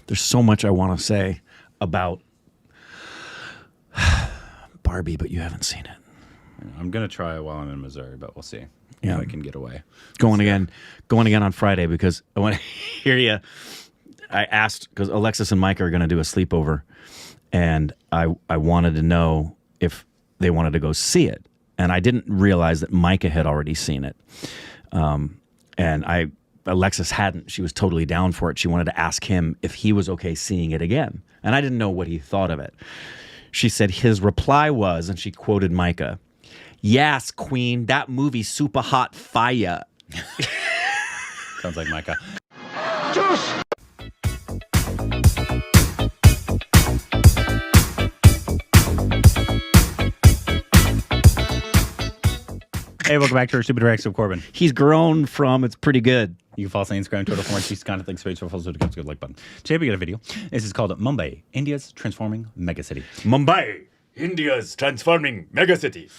There's so much I want to say about Barbie, but you haven't seen it. I'm gonna try while I'm in Missouri, but we'll see Yeah. if I can get away. Going again on Friday because I want to hear you. I asked because Alexis and Micah are going to do a sleepover, and I wanted to know if they wanted to go see it, and I didn't realize that Micah had already seen it, and Alexis hadn't. She was totally down for it. She wanted to ask him if he was okay seeing it again, and I didn't know what he thought of it. She said his reply was, and she quoted Micah, "Yes, Queen, that movie super hot fire." Sounds like Micah. Hey, welcome back to our Stupid Rex of Corbin. He's grown from, it's pretty good. You can follow us on Instagram, Twitter, for more content, links, page, for follows, to good like button. Today we got a video. This is called Mumbai, India's transforming megacity. Mumbai, India's transforming megacity.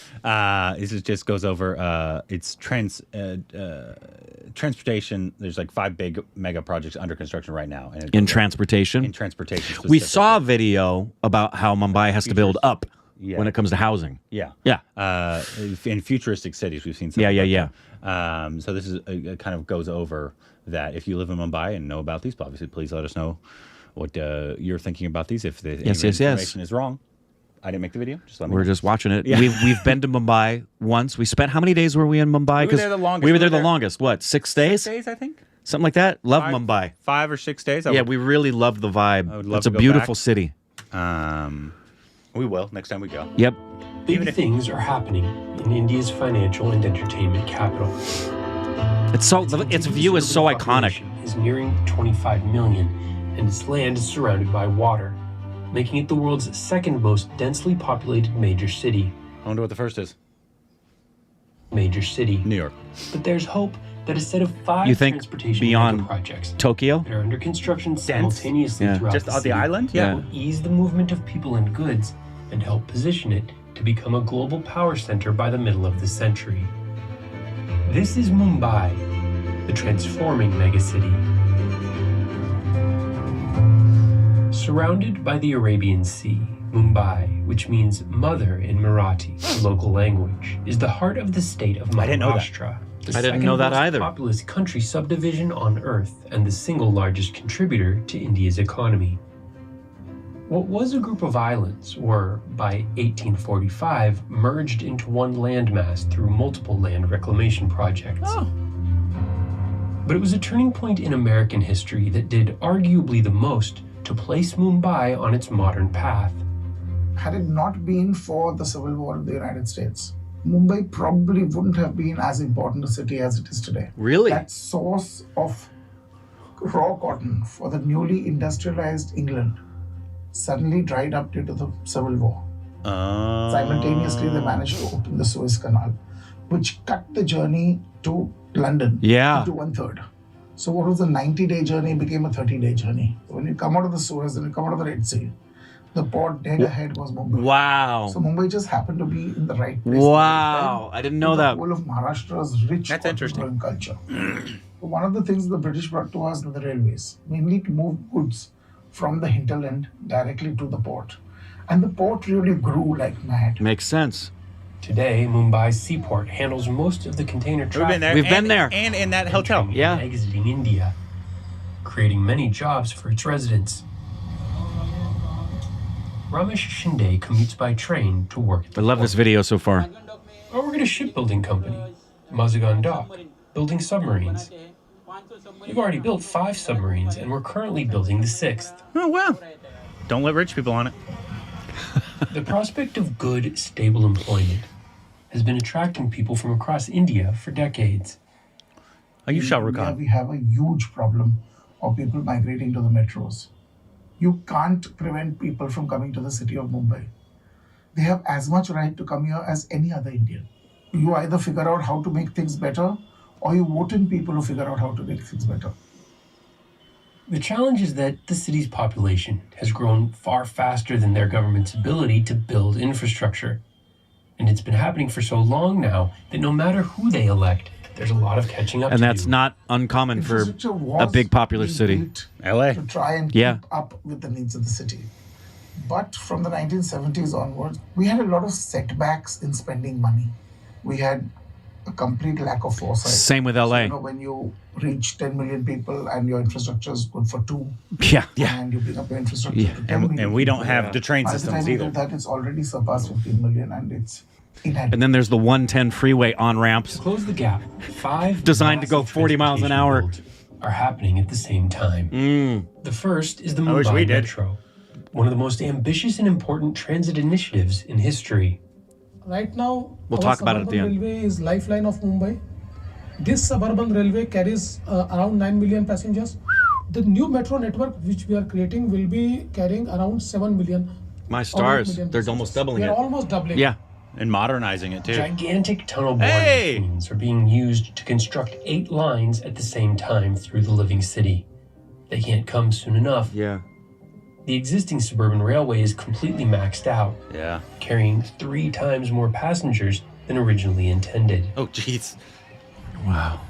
This just goes over its transportation. There's like 5 big mega projects under construction right now. And In transportation? In transportation. We saw a video about how Mumbai has to build up when it comes to housing. Yeah. Yeah. In futuristic cities, we've seen some. Yeah. So this is kind of goes over that. If you live in Mumbai and know about these, obviously, please let us know what you're thinking about these. If the information is wrong, I didn't make the video. Just let me know. We're just watching it. Yeah. We've been to Mumbai once. We spent, how many days were we in Mumbai? We were there the longest. We were there the longest. What, 6 days? 6 days, I think. Something like that. Love Mumbai. 5 or 6 days. We really love the vibe. I would love It's a to go beautiful back. city. We will next time we go. Yep. Big things are happening in India's financial and entertainment capital. Its view is so iconic. Population is nearing 25 million, and its land is surrounded by water, making it the world's second most densely populated major city. I wonder what the first is. New York. But there's hope that a set of 5 You think transportation beyond mega projects Tokyo? that are under construction simultaneously Yeah. throughout Just the on the city island? Yeah. will ease the movement of people and goods and help position it to become a global power center by the middle of the century. This is Mumbai, the transforming megacity. Surrounded by the Arabian Sea, Mumbai, which means mother in Marathi, the local language, is the heart of the state of I didn't know that. Maharashtra. The I didn't know that second most either. populous country subdivision on Earth and the single largest contributor to India's economy. What was a group of islands were, by 1845, merged into one landmass through multiple land reclamation projects. Oh. But it was a turning point in American history that did arguably the most to place Mumbai on its modern path. Had it not been for the Civil War in the United States, Mumbai probably wouldn't have been as important a city as it is today. Really? That source of raw cotton for the newly industrialized England suddenly dried up due to the Civil War. Simultaneously, they managed to open the Suez Canal, which cut the journey to London into 1/3. So what was a 90-day journey became a 30-day journey. When you come out of the Suez and you come out of the Red Sea, the port dead ahead was Mumbai. Wow. So Mumbai just happened to be in the right place. Wow. I didn't know that. The whole of Maharashtra's rich That's interesting. growing culture. One of the things the British brought to us were the railways, mainly to move goods from the hinterland directly to the port. And the port really grew like mad. Makes sense. Today, Mumbai's seaport handles most of the container traffic. We've been there. And in that hotel. entering Yeah. and exiting India, creating many jobs for its residents. Ramesh Shinde commutes by train to work at the I love port. this video so far. I work at a shipbuilding company, Mazagon Dock, building submarines. We've already built 5 submarines, and we're currently building the 6th. Oh, well. Don't let rich people on it. The prospect of good, stable employment has been attracting people from across India for decades. Are you Shah Rukh India, Khan? we have a huge problem of people migrating to the metros. You can't prevent people from coming to the city of Mumbai. They have as much right to come here as any other Indian. You either figure out how to make things better, or you vote in people who figure out how to make things better. The challenge is that the city's population has grown far faster than their government's ability to build infrastructure. And it's been happening for so long now that no matter who they elect, there's a lot of catching up And to that's do. not uncommon for Infrastructure a was big popular being city. built LA. to try and Yeah. keep up with the needs of the city. But from the 1970s onwards, we had a lot of setbacks in spending money. We had a complete lack of foresight. Same with LA. You know, when you reach 10 million people and your infrastructure is good for 2, Yeah. and you bring up your infrastructure to 10 million And we don't people, have the train by the systems time you do either. that, it's already surpassed 15 million and it's inadequate. And then there's the 110 freeway on ramps. To close the gap, 5 Designed to go massive 40 miles an transportation hour. builds are happening at the same time. The first is the I wish we Mumbai did. Metro, one of the most ambitious and important transit initiatives in history. Right now, We'll our talk about it at the suburban end. railway is lifeline of Mumbai. This suburban railway carries around 9 million passengers. The new metro network which we are creating will be carrying around 7 million. My or 8 stars. million They're passengers. almost doubling We it. are almost doubling. Yeah. And modernizing it too. Gigantic tunnel boring Hey! machines are being used to construct 8 lines at the same time through the living city. They can't come soon enough. Yeah. The existing suburban railway is completely maxed out, Yeah. carrying 3 times more passengers than originally intended. Oh, jeez. Wow.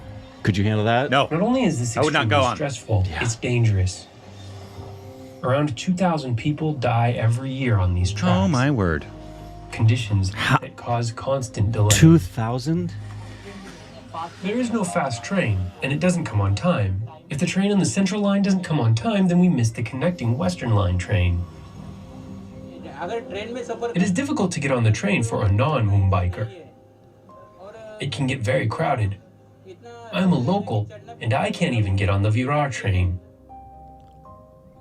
Could you handle that? No. Not only is this I would not extremely go on. stressful, it's dangerous. Around 2,000 people die every year on these tracks. Oh, my word. Conditions that cause constant delay. 2,000? There is no fast train, and it doesn't come on time. If the train on the Central Line doesn't come on time, then we miss the connecting Western Line train. It is difficult to get on the train for a non-Mumbaiker. It can get very crowded. I'm a local, and I can't even get on the Virar train.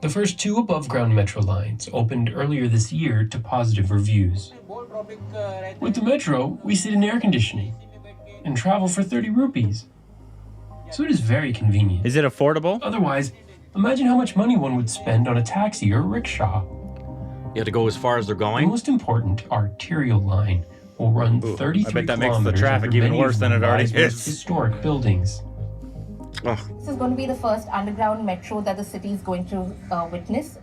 The first 2 above-ground metro lines opened earlier this year to positive reviews. With the metro, we sit in air conditioning and travel for 30 rupees. So it is very convenient. Is it affordable? Otherwise, imagine how much money one would spend on a taxi or a rickshaw. You have to go as far as they're The going? most important arterial line will run 33 I bet that makes the kilometers traffic under even many worse of than it already Mumbai's most is. historic buildings. This is going to be the first underground metro that the city is going to witness.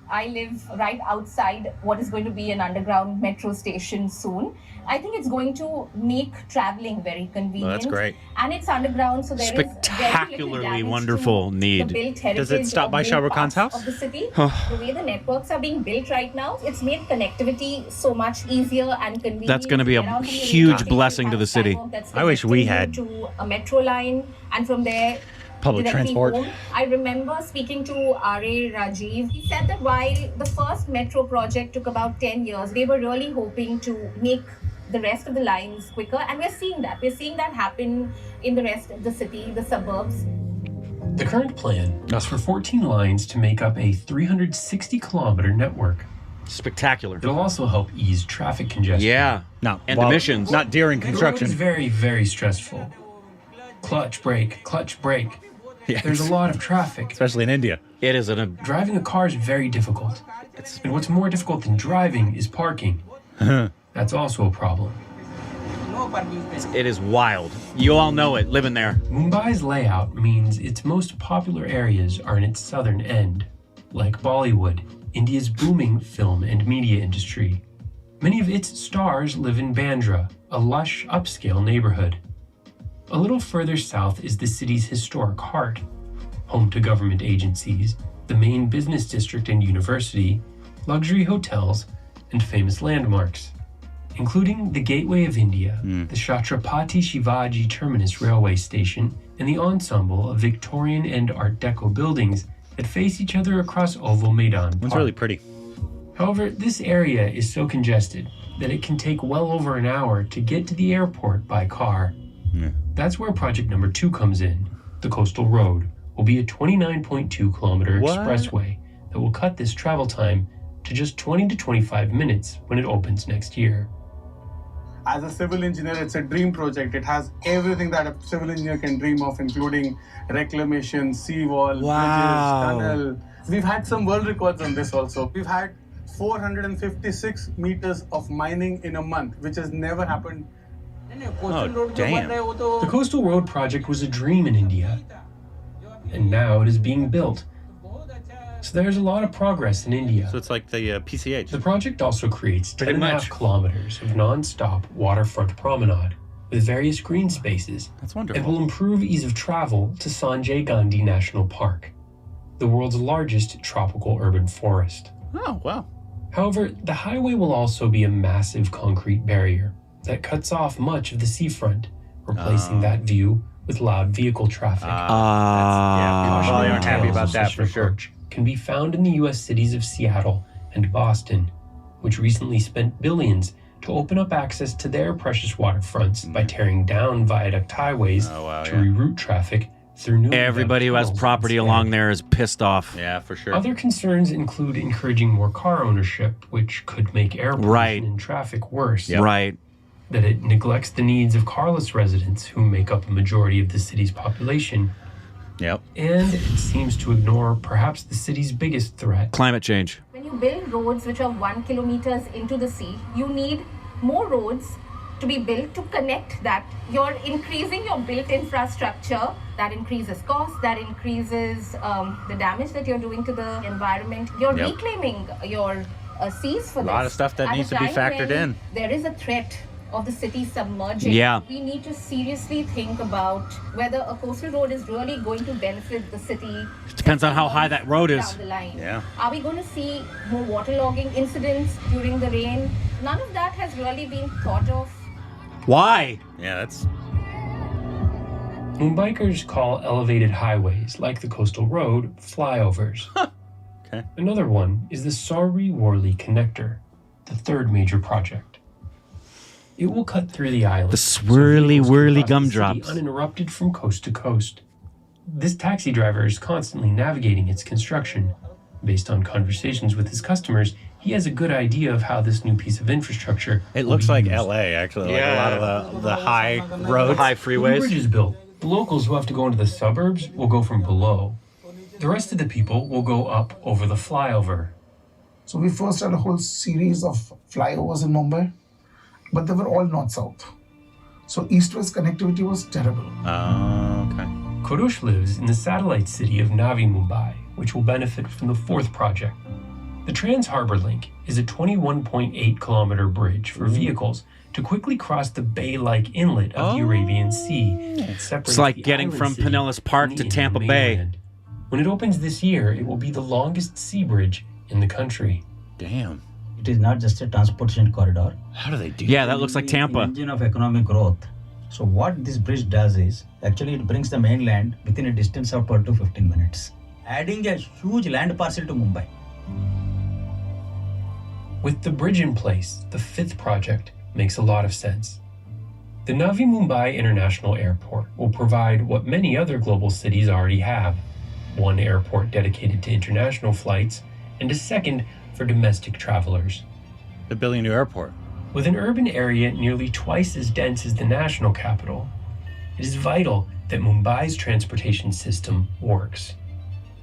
I live right outside what is going to be an underground metro station soon. I think it's going to make traveling very convenient. Well, that's great. And it's underground, so there is very little Spectacularly damage wonderful to need. the built heritage Does it stop of by many Shah Rukh Khan's parts house? of the city. The way the networks are being built right now, it's made connectivity so much easier and convenient. That's gonna be a Get out to the huge railway blessing station, to the have a city. sidewalk that's I wish we connecting you had to a metro line, and from there Public directly transport. home. I remember speaking to R.A. Rajiv. He said that while the first metro project took about 10 years, they were really hoping to make the rest of the lines quicker. And we're seeing that. We're seeing that happen in the rest of the city, the suburbs. The current plan is for 14 lines to make up a 360-kilometer network. Spectacular. It'll also help ease traffic congestion. Yeah. No. And well, emissions. Not during The road is construction. very, very stressful. Clutch, brake, clutch, brake. Yes. There's a lot of traffic. Especially in India. It is Driving a car is very difficult. And what's more difficult than driving is parking. That's also a problem. it is wild. You all know it, living there. Mumbai's layout means its most popular areas are in its southern end, like Bollywood, India's booming film and media industry. Many of its stars live in Bandra, a lush, upscale neighborhood. A little further south is the city's historic heart, home to government agencies, the main business district and university, luxury hotels, and famous landmarks, including the Gateway of India, the Chhatrapati Shivaji Terminus Railway Station, and the ensemble of Victorian and Art Deco buildings that face each other across Oval Maidan It's Park. really pretty. However, this area is so congested that it can take well over an hour to get to the airport by car. That's where project number 2 comes in. The Coastal Road will be a 29.2 kilometer What? expressway that will cut this travel time to just 20 to 25 minutes when it opens next year. As a civil engineer, it's a dream project. It has everything that a civil engineer can dream of, including reclamation, seawall, Wow. bridges, tunnel. We've had some world records on this also. We've had 456 meters of mining in a month, which has never happened. Oh, damn. The Coastal Road project was a dream in India, and now it is being built. So there's a lot of progress in India. So it's like the PCH. The project also creates Pretty 10.5 much. kilometers of non-stop waterfront promenade. with various green spaces. That's wonderful. And will improve ease of travel to Sanjay Gandhi National Park, the world's largest tropical urban forest. Oh, wow. However, the highway will also be a massive concrete barrier that cuts off much of the seafront, replacing that view with loud vehicle traffic. People probably aren't happy about that for sure. Can be found in the U.S. cities of Seattle and Boston, which recently spent billions to open up access to their precious waterfronts by tearing down viaduct highways to reroute traffic through new. Everybody who has property along there is pissed off. Yeah, for sure. Other concerns include encouraging more car ownership, which could make air pollution and traffic worse. Right. That it neglects the needs of carless residents who make up a majority of the city's population. Yep. And it seems to ignore perhaps the city's biggest threat. Climate change. When you build roads which are 1 kilometer into the sea, you need more roads to be built to connect that. You're increasing your built infrastructure. That increases cost, that increases the damage that you're doing to the environment. You're reclaiming your seas for this. A lot of stuff that needs to be factored in. There is a threat of the city submerging. Yeah. We need to seriously think about whether a coastal road is really going to benefit the city. Depends on how high that road is. Down the line. Yeah. Are we going to see more waterlogging incidents during the rain? None of that has really been thought of. Why? Yeah, that's... Mumbaikars call elevated highways, like the coastal road, flyovers. Okay. Another one is the Sauri-Worli Connector, the third major project. It will cut through the island. The swirly, whirly gumdrops. Uninterrupted from coast to coast. This taxi driver is constantly navigating its construction. Based on conversations with his customers, he has a good idea of how this new piece of infrastructure. It looks like LA, actually. Like a lot of the high roads. High When the freeways. bridge is built, the locals who have to go into the suburbs will go from below. The rest of the people will go up over the flyover. So we first had a whole series of flyovers in Mumbai, but they were all north-south. So east-west connectivity was terrible. Oh, okay. Kurush lives in the satellite city of Navi Mumbai, which will benefit from the fourth project. The Trans Harbor Link is a 21.8 kilometer bridge for vehicles to quickly cross the bay-like inlet of the Arabian Sea. It's like getting from Pinellas Park to Tampa Bay. When it opens this year, it will be the longest sea bridge in the country. Damn. It is not just a transportation corridor. How do they do Yeah, that looks like An Tampa. engine of economic growth. So what this bridge does is, actually it brings the mainland within a distance of 12 to 15 minutes, adding a huge land parcel to Mumbai. With the bridge in place, the fifth project makes a lot of sense. The Navi Mumbai International Airport will provide what many other global cities already have: one airport dedicated to international flights and a second for domestic travelers. They're building a new airport. With an urban area nearly twice as dense as the national capital, it is vital that Mumbai's transportation system works.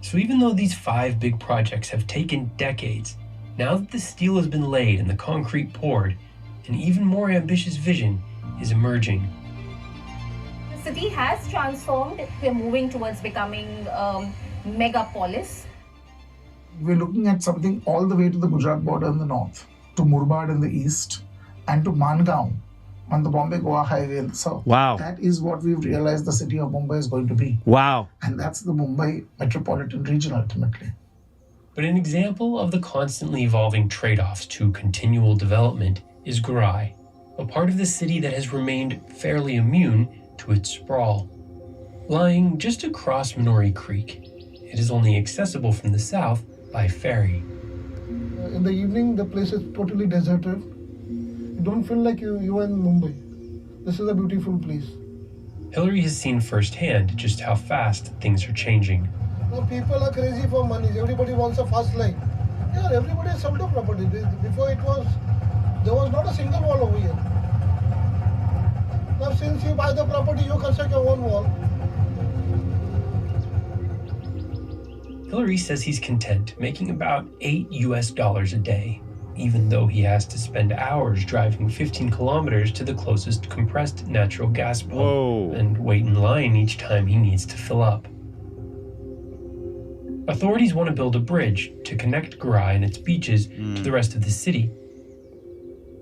So even though these 5 big projects have taken decades, now that the steel has been laid and the concrete poured, an even more ambitious vision is emerging. The city has transformed. We're moving towards becoming megapolis. We're looking at something all the way to the Gujarat border in the north, to Murbad in the east, and to Mangaon on the Bombay-Goa highway in the south. Wow. That is what we've realized the city of Mumbai is going to be. Wow. And that's the Mumbai metropolitan region ultimately. But an example of the constantly evolving trade-offs to continual development is Garai, a part of the city that has remained fairly immune to its sprawl. Lying just across Minori Creek, it is only accessible from the south by ferry. In the evening, the place is totally deserted. You don't feel like you are in Mumbai. This is a beautiful place. Hillary has seen firsthand just how fast things are changing. Now people are crazy for money. Everybody wants a fast life. Yeah, everybody has sold a property. Before there was not a single wall over here. Now since you buy the property, you construct your own wall. Hillary says he's content making about $8 a day, even though he has to spend hours driving 15 kilometers to the closest compressed natural gas pump and wait in line each time he needs to fill up. Authorities want to build a bridge to connect Garai and its beaches to the rest of the city.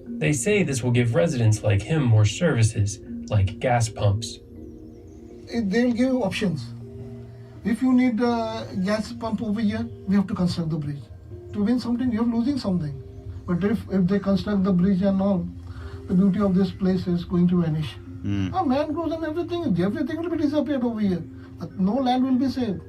They say this will give residents like him more services, like gas pumps. They will give you options. If you need a gas pump over here, we have to construct the bridge. To win something, you're losing something. But if they construct the bridge and all, the beauty of this place is going to vanish. Mangroves and everything will be disappeared over here. No land will be saved.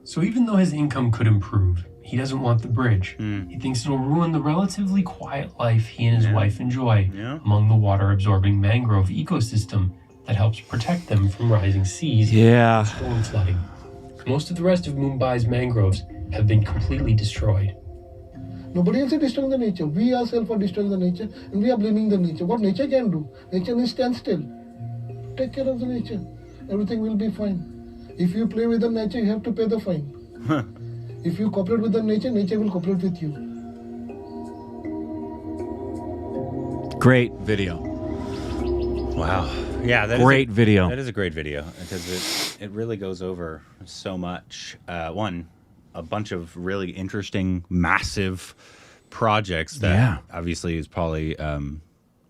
So even though his income could improve, he doesn't want the bridge. He thinks it'll ruin the relatively quiet life he and his wife enjoy among the water-absorbing mangrove ecosystem that helps protect them from rising seas and storm flooding. Most of the rest of Mumbai's mangroves have been completely destroyed. Nobody else is destroying the nature. We ourselves are destroying the nature, and we are blaming the nature. What nature can do? Nature needs stand still. Take care of the nature. Everything will be fine. If you play with the nature, you have to pay the fine. If you cooperate with the nature, nature will cooperate with you. Great video. Wow. Yeah, great video. That is a great video because it really goes over so much. One, a bunch of really interesting, massive projects that obviously is probably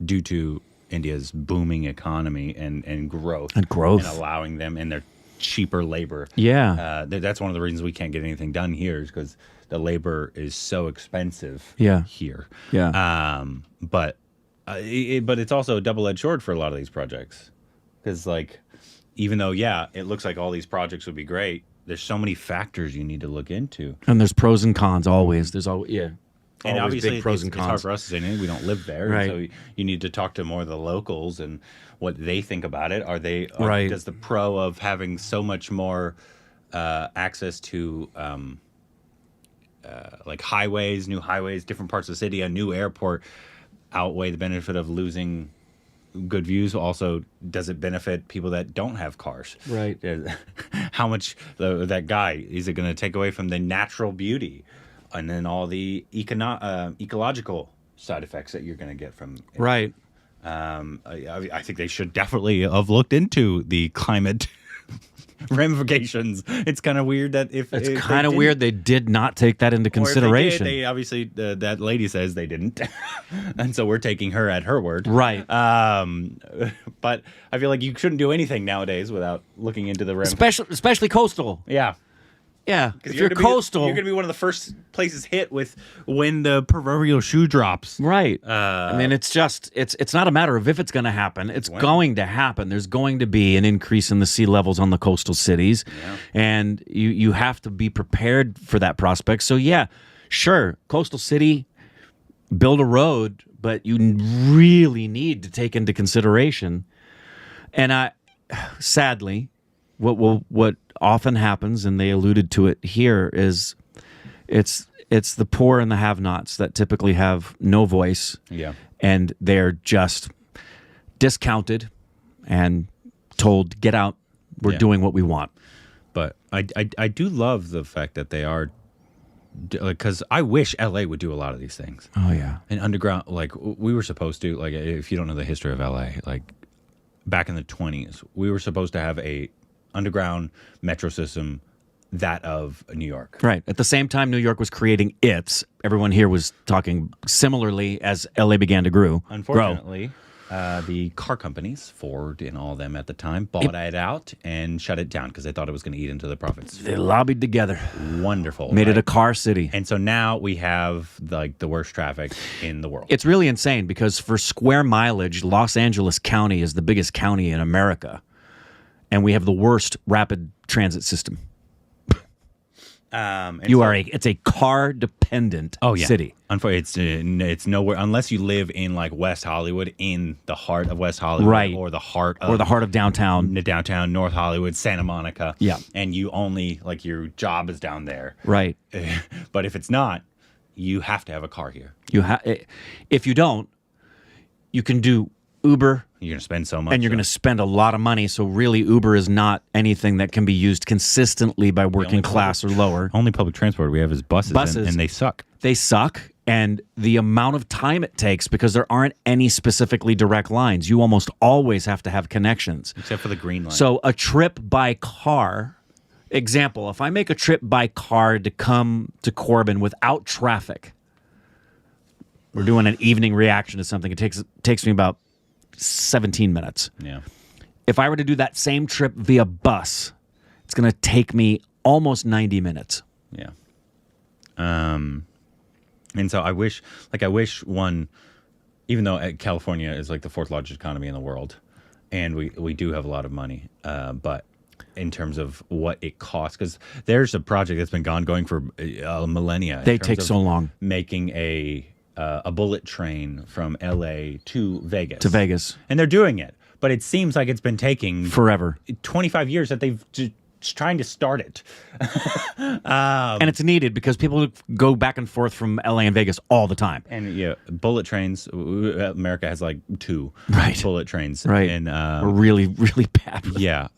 due to India's booming economy and growth. And allowing them in their cheaper labor. Yeah. That's one of the reasons we can't get anything done here is because the labor is so expensive here. Yeah. But it's also a double-edged sword for a lot of these projects because, like, even though, it looks like all these projects would be great, there's so many factors you need to look into. And there's pros and cons always. There's always, and always obviously big pros and cons. It's hard for us to say anything. We don't live there. Right. So you need to talk to more of the locals and what they think about it. Does the pro of having so much more access to like highways, new highways, different parts of the city, a new airport outweigh the benefit of losing good views? Also, does it benefit people that don't have cars? Right. How much that guy is it going to take away from the natural beauty and then all the ecological side effects that you're going to get from it? Right. I think they should definitely have looked into the climate ramifications. It's kind of weird that if weird they did not take that into consideration. They obviously that lady says they didn't, and so we're taking her at her word. Right. But I feel like you shouldn't do anything nowadays without looking into the especially coastal. Yeah. Yeah, if you're coastal, you're going to be one of the first places hit with when the proverbial shoe drops. Right. I mean, it's not a matter of if it's going to happen. It's going to happen. There's going to be an increase in the sea levels on the coastal cities, and you have to be prepared for that prospect. So yeah, sure, coastal city, build a road, but you really need to take into consideration, and sadly, what often happens, and they alluded to it here, is it's the poor and the have-nots that typically have no voice, and they're just discounted and told, get out, we're doing what we want. But I do love the fact that they are, because I wish LA would do a lot of these things. Oh yeah. And underground, like we were supposed to, like if you don't know the history of LA, like back in the 1920s, we were supposed to have a underground metro system, that of New York. Right. At the same time New York was creating everyone here was talking similarly as LA began to grow. Unfortunately, the car companies, Ford and all of them at the time, bought it out and shut it down because they thought it was going to eat into the profits. They lobbied together. Wonderful. Made it a car city. And so now we have the worst traffic in the world. It's really insane because for square mileage, Los Angeles County is the biggest county in America. And we have the worst rapid transit system. It's a car dependent city. Unfortunately, it's nowhere unless you live in like West Hollywood, in the heart of West Hollywood, right, or the heart of downtown, North Hollywood, Santa Monica. Yeah, and you only your job is down there, right? But if it's not, you have to have a car here. If you don't, you can do Uber. You're going to spend so much. And you're going to spend a lot of money. So really, Uber is not anything that can be used consistently by working class or lower. Only public transport we have is buses. And they suck. They suck. And the amount of time it takes, because there aren't any specifically direct lines. You almost always have to have connections. Except for the green line. So a trip by car, example, if I make a trip by car to come to Corbin without traffic, we're doing an evening reaction to something. It takes me about 17 minutes. Yeah. If I were to do that same trip via bus, it's going to take me almost 90 minutes. Yeah. And so I wish one, even though California is like the 4th largest economy in the world, and we do have a lot of money, but in terms of what it costs, because there's a project that's been going for millennia. They take so long. Making a bullet train from LA to Vegas. To Vegas. And they're doing it. But it seems like it's been taking forever. 25 years that they've just trying to start it. And it's needed because people go back and forth from LA and Vegas all the time. And yeah, bullet trains. America has like 2 bullet trains. Right. And we're really, really bad. Yeah.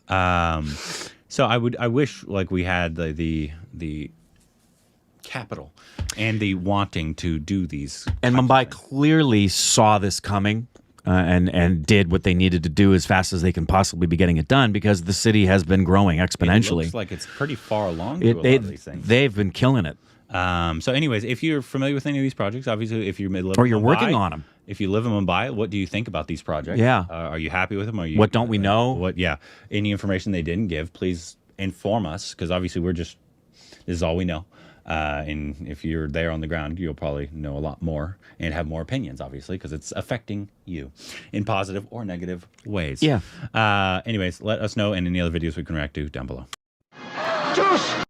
So I wish like we had the capital and the wanting to do these. And Mumbai clearly saw this coming. And did what they needed to do as fast as they can possibly be getting it done, because the city has been growing exponentially. It looks like it's pretty far along to a lot of these things. They've been killing it. So anyways, if you're familiar with any of these projects, obviously if you live or in you're Mumbai, working on them. If you live in Mumbai, what do you think about these projects? Yeah. Are you happy with them? Are you, what don't we know? Any information they didn't give, please inform us, because obviously this is all we know. And if you're there on the ground, you'll probably know a lot more and have more opinions, obviously, because it's affecting you in positive or negative ways. Yeah. Anyways, let us know, and any other videos we can react to down below. Just